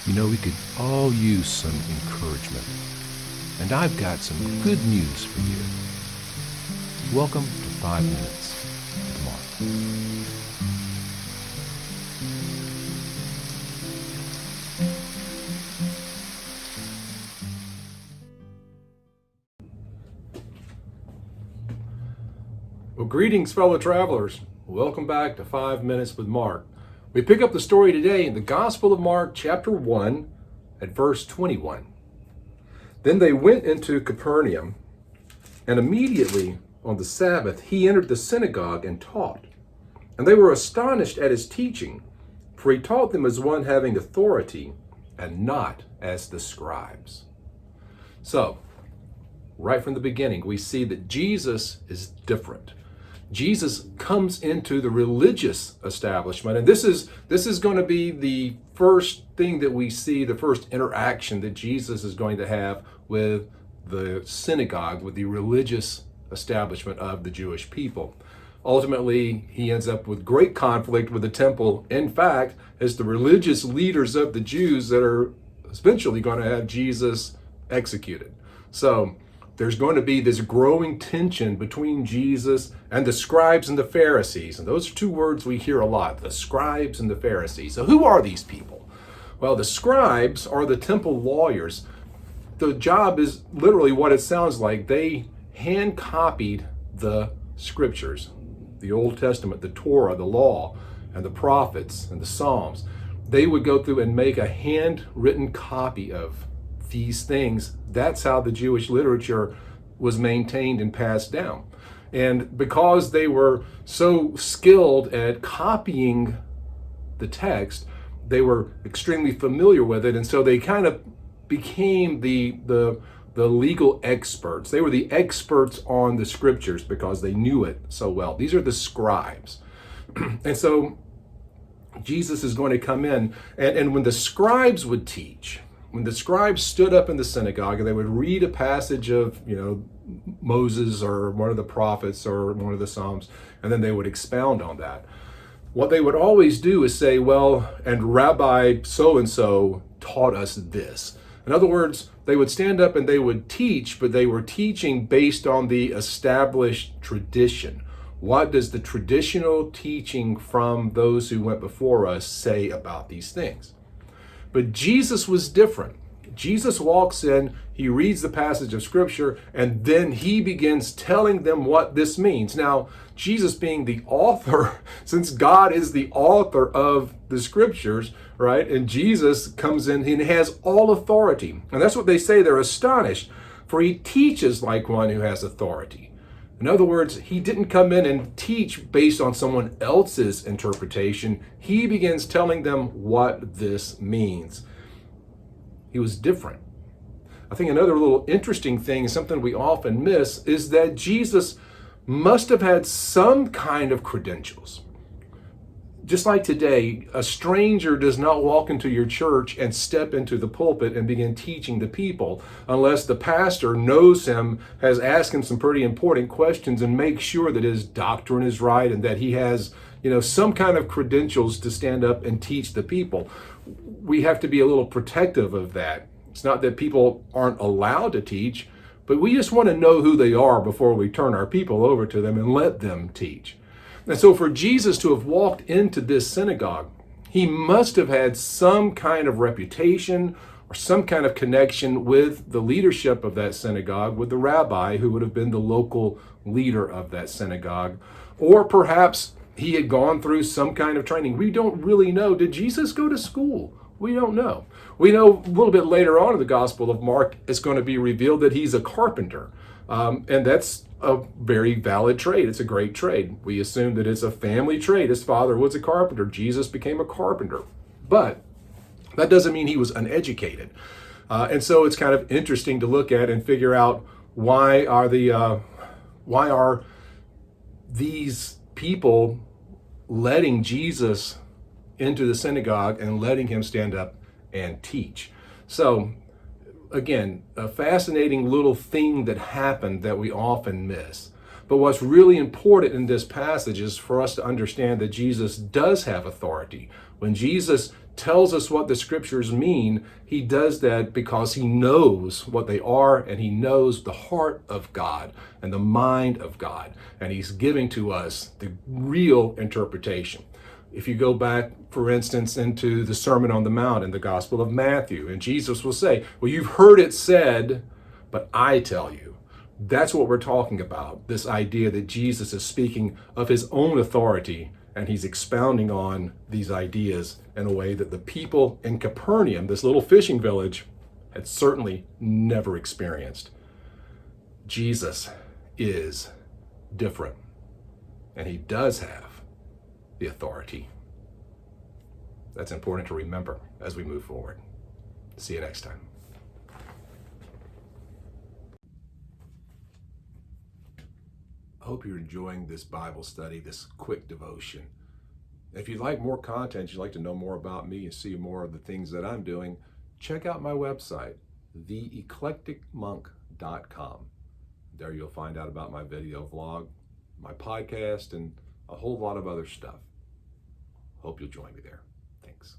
We could all use some encouragement. And I've got some good news for you. Welcome to 5 Minutes with Mark. Well, greetings, fellow travelers. Welcome back to 5 Minutes with Mark. We pick up the story today in the Gospel of Mark, chapter 1, at verse 21. Then they went into Capernaum, and immediately on the Sabbath he entered the synagogue and taught. And they were astonished at his teaching, for he taught them as one having authority, and not as the scribes. So, right from the beginning, we see that Jesus is different. Jesus comes into the religious establishment, and this is going to be the first thing that we see, the first interaction that Jesus is going to have with the synagogue, with the religious establishment of the Jewish people. Ultimately, he ends up with great conflict with the temple. In fact, it's the religious leaders of the Jews that are eventually going to have Jesus executed. So there's going to be this growing tension between Jesus and the scribes and the Pharisees. And those are two words we hear a lot, the scribes and the Pharisees. So who are these people? Well, the scribes are the temple lawyers. The job is literally what it sounds like. They hand copied the scriptures, the Old Testament, the Torah, the law, and the prophets and the Psalms. They would go through and make a handwritten copy of these things. That's how the Jewish literature was maintained and passed down. And because they were so skilled at copying the text, they were extremely familiar with it, and so they kind of became the legal experts. They were the experts on the scriptures because they knew it so well. These are the scribes. And so Jesus is going to come in, and when the scribes would teach, when the scribes stood up in the synagogue and they would read a passage of, Moses or one of the prophets or one of the Psalms, and then they would expound on that. What they would always do is say, well, and Rabbi so-and-so taught us this. In other words, they would stand up and they would teach, but they were teaching based on the established tradition. What does the traditional teaching from those who went before us say about these things? But Jesus was different. Jesus walks in, he reads the passage of scripture, and then he begins telling them what this means. Now, Jesus being the author, since God is the author of the scriptures, right? And Jesus comes in and has all authority. And that's what they say, they're astonished, for he teaches like one who has authority. In other words, he didn't come in and teach based on someone else's interpretation. He begins telling them what this means. He was different. I think another little interesting thing, something we often miss, is that Jesus must have had some kind of credentials. Just like today, a stranger does not walk into your church and step into the pulpit and begin teaching the people unless the pastor knows him, has asked him some pretty important questions, and makes sure that his doctrine is right and that he has, some kind of credentials to stand up and teach the people. We have to be a little protective of that. It's not that people aren't allowed to teach, but we just want to know who they are before we turn our people over to them and let them teach. And so for Jesus to have walked into this synagogue, he must have had some kind of reputation or some kind of connection with the leadership of that synagogue, with the rabbi who would have been the local leader of that synagogue. Or perhaps he had gone through some kind of training. We don't really know. Did Jesus go to school? We don't know. We know a little bit later on in the Gospel of Mark, it's going to be revealed that he's a carpenter. And that's a very valid trade. It's a great trade. We assume that it's a family trade. His father was a carpenter. Jesus became a carpenter. But that doesn't mean he was uneducated. And so it's kind of interesting to look at and figure out why are these people letting Jesus into the synagogue and letting him stand up and teach. So again, a fascinating little thing that happened that we often miss. But what's really important in this passage is for us to understand that Jesus does have authority. When Jesus tells us what the scriptures mean, he does that because he knows what they are, and he knows the heart of God and the mind of God. And he's giving to us the real interpretation. If you go back, for instance, into the Sermon on the Mount in the Gospel of Matthew, and Jesus will say, well, you've heard it said, but I tell you. That's what we're talking about, this idea that Jesus is speaking of his own authority, and he's expounding on these ideas in a way that the people in Capernaum, this little fishing village, had certainly never experienced. Jesus is different, and he does have the authority. That's important to remember as we move forward. See you next time. I hope you're enjoying this Bible study, this quick devotion. If you'd like more content, you'd like to know more about me and see more of the things that I'm doing, check out my website, theeclecticmonk.com. There you'll find out about my video vlog, my podcast, and a whole lot of other stuff. Hope you'll join me there. Thanks.